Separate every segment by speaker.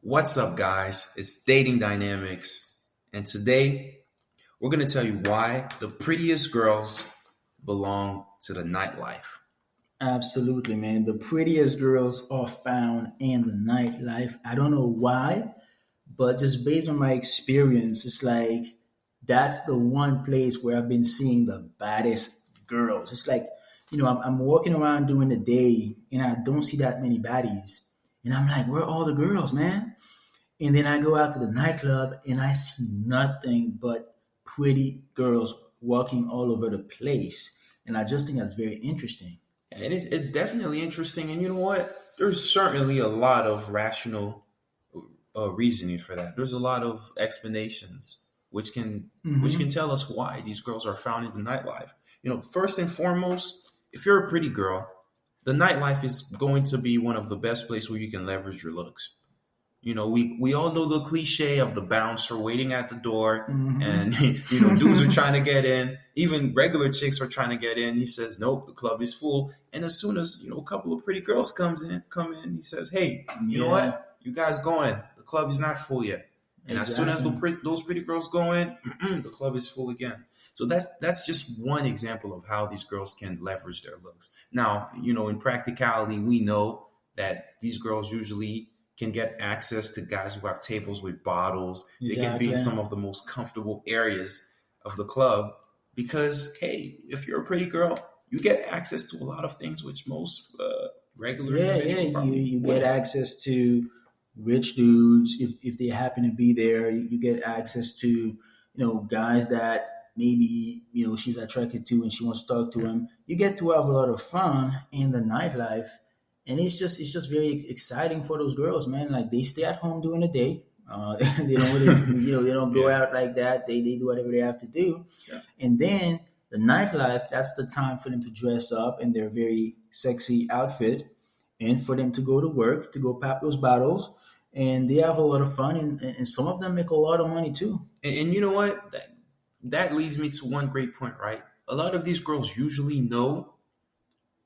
Speaker 1: What's up, guys? It's Dating Dynamics, and today we're going to tell you why the prettiest girls belong to the nightlife.
Speaker 2: Absolutely, man. The prettiest girls are found in the nightlife. I don't know why, but just based on my experience, it's like that's the one place where I've been seeing the baddest girls. It's like, I'm walking around during the day and I don't see that many baddies. And I'm like, where are all the girls, man? And then I go out to the nightclub and I see nothing but pretty girls walking all over the place. And I just think that's very interesting.
Speaker 1: And it's definitely interesting. And you know what? There's certainly a lot of rational reasoning for that. There's a lot of explanations which can tell us why these girls are found in the nightlife. First and foremost, if you're a pretty girl, the nightlife is going to be one of the best places where you can leverage your looks. We all know the cliche of the bouncer waiting at the door, and dudes are trying to get in. Even regular chicks are trying to get in. He says, "Nope, the club is full." And as soon as a couple of pretty girls come in, he says, "Hey, you know
Speaker 2: Yeah,
Speaker 1: what? You guys go in. The club is not full yet." And as soon as
Speaker 2: exactly.
Speaker 1: those pretty girls go in, the club is full again. So that's just one example of how these girls can leverage their looks. Now, in practicality, we know that these girls usually can get access to guys who have tables with bottles. They can be in
Speaker 2: Exactly.
Speaker 1: some of the most comfortable areas of the club because, hey, if you're a pretty girl, you get access to a lot of things which most regular
Speaker 2: Yeah.
Speaker 1: individuals probably
Speaker 2: You get
Speaker 1: wouldn't.
Speaker 2: access to rich dudes if they happen to be there. You get access to guys that maybe she's attracted to and she wants to talk to him. You get to have a lot of fun in the nightlife, and it's just very exciting for those girls, man. Like they stay at home during the day. They don't really they don't go
Speaker 1: Yeah,
Speaker 2: out like that. They do whatever they have to do.
Speaker 1: yeah.
Speaker 2: And then the nightlife, that's the time for them to dress up in their very sexy outfit and for them to go to work, to go pop those bottles. And they have a lot of fun, and some of them make a lot of money too.
Speaker 1: And you know what? That leads me to one great point, right? A lot of these girls usually know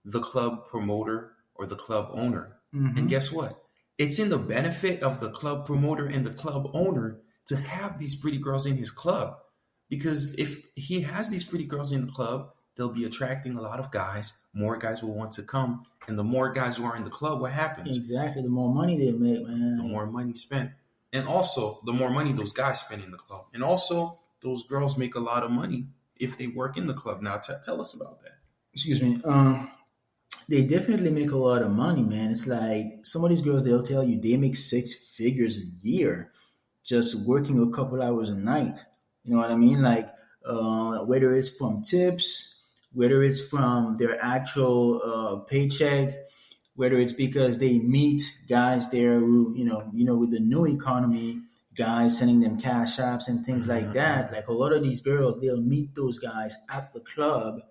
Speaker 1: the club promoter or the club owner. And
Speaker 2: Hmm.
Speaker 1: guess what? It's in the benefit of the club promoter and the club owner to have these pretty girls in his club. Because if he has these pretty girls in the club, they'll be attracting a lot of guys. More guys will want to come. And the more guys who are in the club, what happens?
Speaker 2: Exactly. The more money they make,
Speaker 1: The
Speaker 2: man.
Speaker 1: more money spent. And also, the more money those guys spend in the club. And also, those girls make a lot of money if they work in the club. Now, tell us about that.
Speaker 2: Excuse me. They definitely make a lot of money, man. It's like some of these girls, they'll tell you they make six figures a year just working a couple hours a night. You know what I mean? Like whether it's from tips, whether it's from their actual paycheck, whether it's because they meet guys there who with the new economy, guys sending them cash apps and things like that. Like a lot of these girls, they'll meet those guys at the club.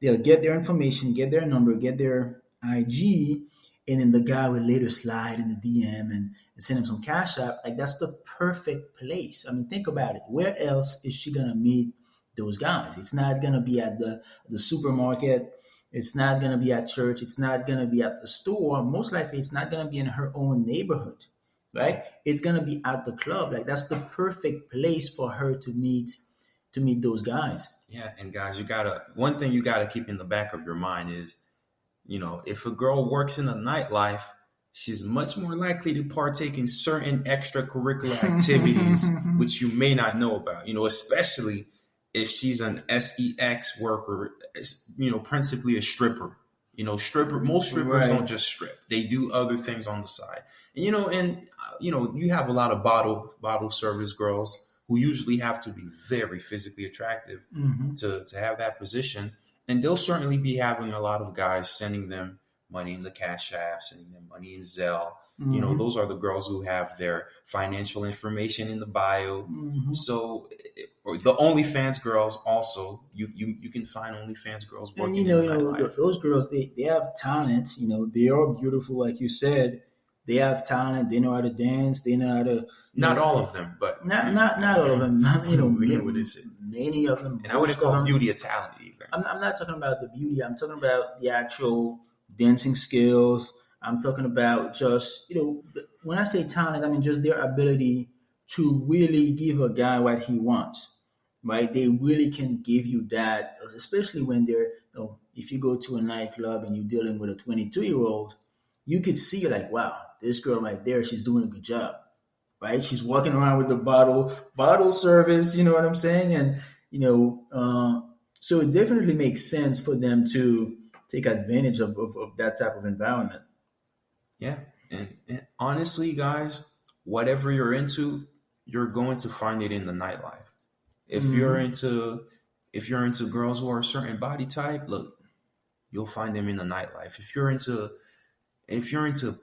Speaker 2: They'll get their information, get their number, get their IG, and then the guy will later slide in the DM and send him some cash app. Like that's the perfect place. I mean, think about it. Where else is she gonna meet those guys? It's not gonna be at the supermarket. It's not gonna be at church. It's not gonna be at the store. Most likely, it's not gonna be in her own neighborhood, right? It's gonna be at the club. Like that's the perfect place for her to meet those guys.
Speaker 1: Yeah, and guys, one thing you gotta keep in the back of your mind is, if a girl works in the nightlife, she's much more likely to partake in certain extracurricular activities which you may not know about. Especially if she's an sex worker, principally a stripper. Most strippers don't
Speaker 2: Right.
Speaker 1: just strip; they do other things on the side. You have a lot of bottle service girls who usually have to be very physically attractive
Speaker 2: Hmm.
Speaker 1: to have that position. And they'll certainly be having a lot of guys sending them money in the Cash App, sending them money in Zelle.
Speaker 2: Hmm.
Speaker 1: Those are the girls who have their financial information in the bio.
Speaker 2: Hmm.
Speaker 1: So, or the OnlyFans girls also, you can find OnlyFans girls
Speaker 2: And
Speaker 1: working in the
Speaker 2: th
Speaker 1: nightlife.
Speaker 2: those girls, they have talent. They are beautiful, like you said. They have talent. They know how to dance. They know how to,
Speaker 1: Not all of them, but
Speaker 2: not all of them.
Speaker 1: we get what they say.
Speaker 2: Many of them,
Speaker 1: And I wouldn't
Speaker 2: most of
Speaker 1: call
Speaker 2: them.
Speaker 1: beauty a talent either.
Speaker 2: I'm not talking about the beauty. I'm talking about the actual dancing skills. I'm talking about just when I say talent, I mean just their ability to really give a guy what he wants, right? They really can give you that, especially when they're, if you go to a nightclub and you're dealing with a 22-year-old, you could see like, wow, this girl right there, she's doing a good job, right? She's walking around with the bottle service, you know what I'm saying? And, so it definitely makes sense for them to take advantage of that type of environment.
Speaker 1: Yeah. And honestly, guys, whatever you're into, you're going to find it in the nightlife. If you're
Speaker 2: Hmm.
Speaker 1: into if you're into girls who are a certain body type, look, you'll find them in the nightlife. If you're into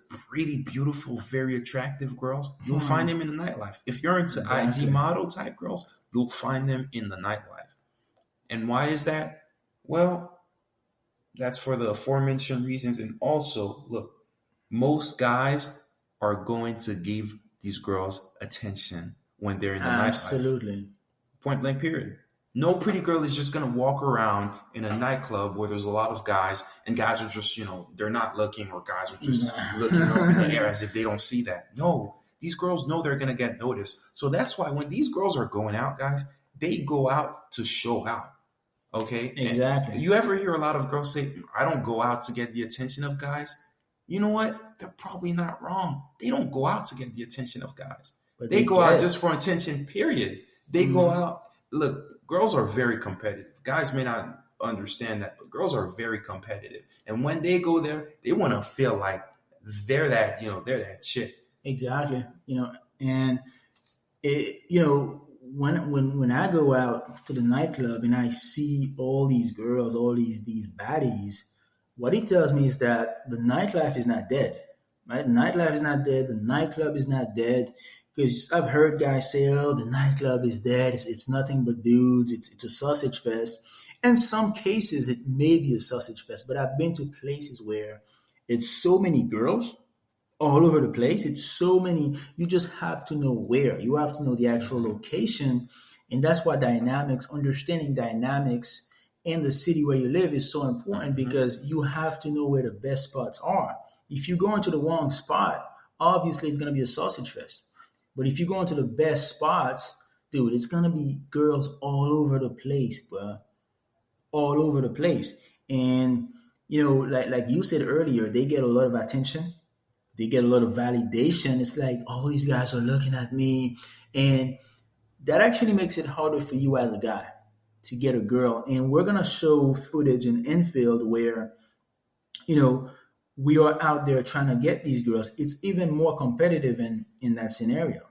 Speaker 1: pretty beautiful, very attractive girls, you'll find them in the nightlife. If you're into IG
Speaker 2: Exactly.
Speaker 1: model type girls, you'll find them in the nightlife. And why is that? Well, that's for the aforementioned reasons. And also, look, most guys are going to give these girls attention when they're in the nightlife.
Speaker 2: Absolutely.
Speaker 1: Point blank, period. No pretty girl is just gonna walk around in a nightclub where there's a lot of guys, and guys are just, they're not looking, or guys are just looking up in the air as if they don't see that. No, these girls know they're gonna get noticed. So that's why when these girls are going out, guys, they go out to show out. Okay? And
Speaker 2: Exactly.
Speaker 1: you ever hear a lot of girls say, I don't go out to get the attention of guys? You know what? They're probably not wrong. They don't go out to get the attention of guys.
Speaker 2: But
Speaker 1: They
Speaker 2: they
Speaker 1: go
Speaker 2: get
Speaker 1: out just
Speaker 2: it.
Speaker 1: for attention, period. They go
Speaker 2: Hmm.
Speaker 1: out. Look, girls are very competitive. Guys may not understand that, but girls are very competitive. And when they go there, they want to feel like they're that shit.
Speaker 2: Exactly. And when I go out to the nightclub and I see all these girls, all these baddies, what it tells me is that the nightlife is not dead, right? The nightlife is not dead. The nightclub is not dead. Because I've heard guys say, "Oh, the nightclub is dead. It's nothing but dudes. It's a sausage fest." In some cases, it may be a sausage fest, but I've been to places where it's so many girls all over the place. It's so many. You just have to know where. You have to know the actual
Speaker 1: Hmm.
Speaker 2: location, and that's why dynamics, understanding dynamics in the city where you live, is so important
Speaker 1: Hmm.
Speaker 2: because you have to know where the best spots are. If you go into the wrong spot, obviously it's going to be a sausage fest. But if you go into the best spots, dude, it's going to be girls all over the place, bro, all over the place. And like you said earlier, they get a lot of attention, they get a lot of validation. It's like all these guys are looking at me, and that actually makes it harder for you as a guy to get a girl. And we're gonna show footage in infield where you know we are out there trying to get these girls. It's even more competitive in that scenario.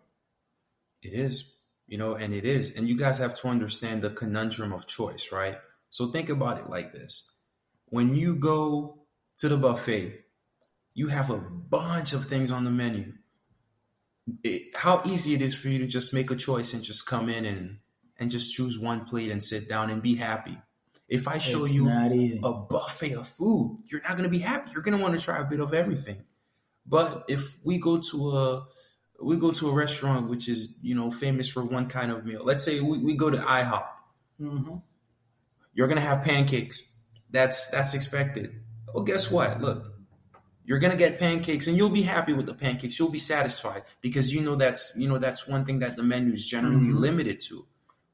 Speaker 1: It is, and it is. And you guys have to understand the conundrum of choice, right? So think about it like this. When you go to the buffet, you have a bunch of things on the menu. How easy it is for you to just make a choice and just come in and just choose one plate and sit down and be happy. If I show
Speaker 2: It's
Speaker 1: you
Speaker 2: not easy.
Speaker 1: a buffet of food, you're not going to be happy. You're going to want to try a bit of everything. But if we go to a restaurant which is famous for one kind of meal. Let's say we go to IHOP.
Speaker 2: Hmm.
Speaker 1: You're going to have pancakes. That's expected. Well, guess what? Look, you're gonna get pancakes, and you'll be happy with the pancakes. You'll be satisfied because that's one thing that the menu is generally
Speaker 2: Hmm.
Speaker 1: limited to,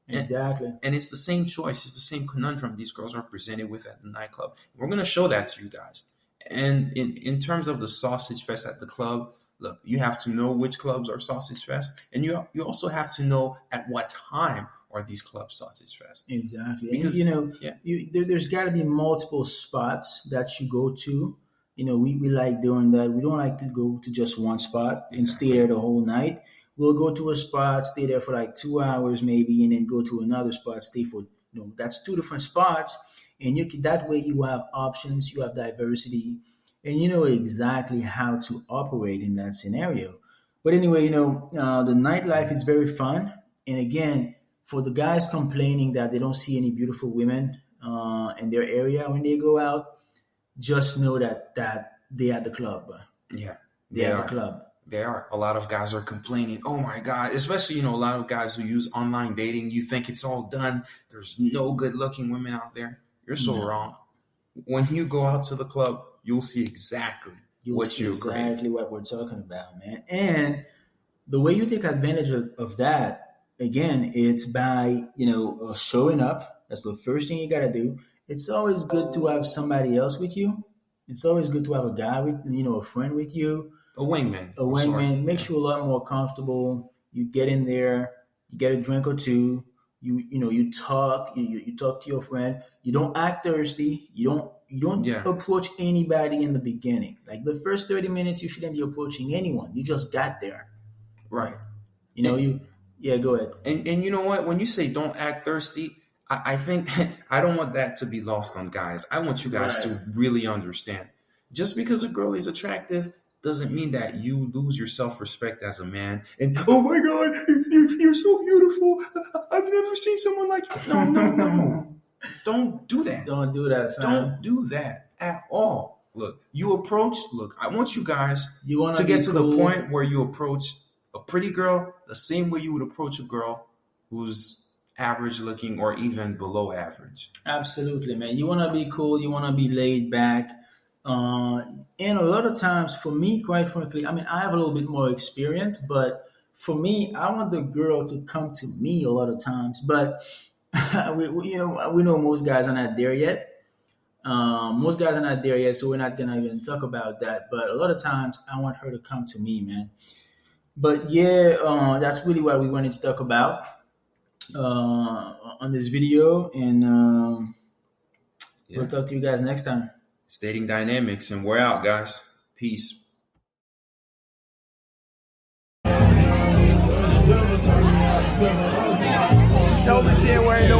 Speaker 1: and
Speaker 2: Exactly.
Speaker 1: and it's the same choice. It's the same conundrum these girls are presented with at the nightclub. We're gonna show that to you guys. And in terms of the sausage fest at the club, look, you have to know which clubs are sausage fest, and you also have to know at what time are these clubs sausage fest.
Speaker 2: Exactly. And
Speaker 1: Because yeah,
Speaker 2: there's got to be multiple spots that you go to. We like doing that. We don't like to go to just one spot and stay
Speaker 1: exactly.
Speaker 2: there the whole night. We'll go to a spot, stay there for like 2 hours maybe, and then go to another spot, stay for, that's two different spots. And that way you have options, you have diversity, and you know exactly how to operate in that scenario. But anyway, the nightlife is very fun. And again, for the guys complaining that they don't see any beautiful women in their area when they go out, just know that they at the club.
Speaker 1: Yeah,
Speaker 2: They
Speaker 1: they
Speaker 2: at the
Speaker 1: are.
Speaker 2: club.
Speaker 1: They are. A lot of guys are complaining. Oh my God. Especially, a lot of guys who use online dating. You think it's all done. There's no good looking women out there. You're so
Speaker 2: No.
Speaker 1: wrong. When you go out to the club, you'll see exactly.
Speaker 2: you'll
Speaker 1: what
Speaker 2: see
Speaker 1: you crave.
Speaker 2: exactly what we're talking about, man. And the way you take advantage of that, again, it's by showing up. That's the first thing you gotta do. It's always good to have somebody else with you. It's always good to have a guy with a friend with you,
Speaker 1: A wingman.
Speaker 2: a
Speaker 1: I'm sorry.
Speaker 2: wingman. Makes
Speaker 1: Yeah.
Speaker 2: you a lot more comfortable. You get in there, you get a drink or two. You talk. You talk to your friend. You don't act thirsty. You don't
Speaker 1: Yeah.
Speaker 2: approach anybody in the beginning. Like the first 30 minutes, you shouldn't be approaching anyone. You just got there.
Speaker 1: Right.
Speaker 2: You know,
Speaker 1: And,
Speaker 2: you yeah, go ahead.
Speaker 1: and you know what? When you say don't act thirsty, I think I don't want that to be lost on guys. I want you guys
Speaker 2: Right.
Speaker 1: to really understand. Just because a girl is attractive doesn't mean that you lose your self respect as a man. And oh my God, you're so beautiful. I've never seen someone like you. No, no, no. Don't do that.
Speaker 2: Don't do that,
Speaker 1: Don't
Speaker 2: fam.
Speaker 1: do that at all. Look, look, I want you guys
Speaker 2: You wanna
Speaker 1: to get
Speaker 2: be
Speaker 1: to the
Speaker 2: cool.
Speaker 1: point where you approach a pretty girl the same way you would approach a girl who's average looking or even below average.
Speaker 2: Absolutely, man. You wanna be cool. You wanna be laid back. And a lot of times, for me, quite frankly, I mean, I have a little bit more experience, but for me, I want the girl to come to me a lot of times. But we know most guys are not there yet. Most guys are not there yet, so we're not gonna even talk about that. But a lot of times, I want her to come to me, man. But yeah, that's really what we wanted to talk about on this video, and we'll
Speaker 1: Yeah.
Speaker 2: talk to you guys next time.
Speaker 1: Stating dynamics, and we're out, guys. Peace.
Speaker 3: Tell me she ain't wearing no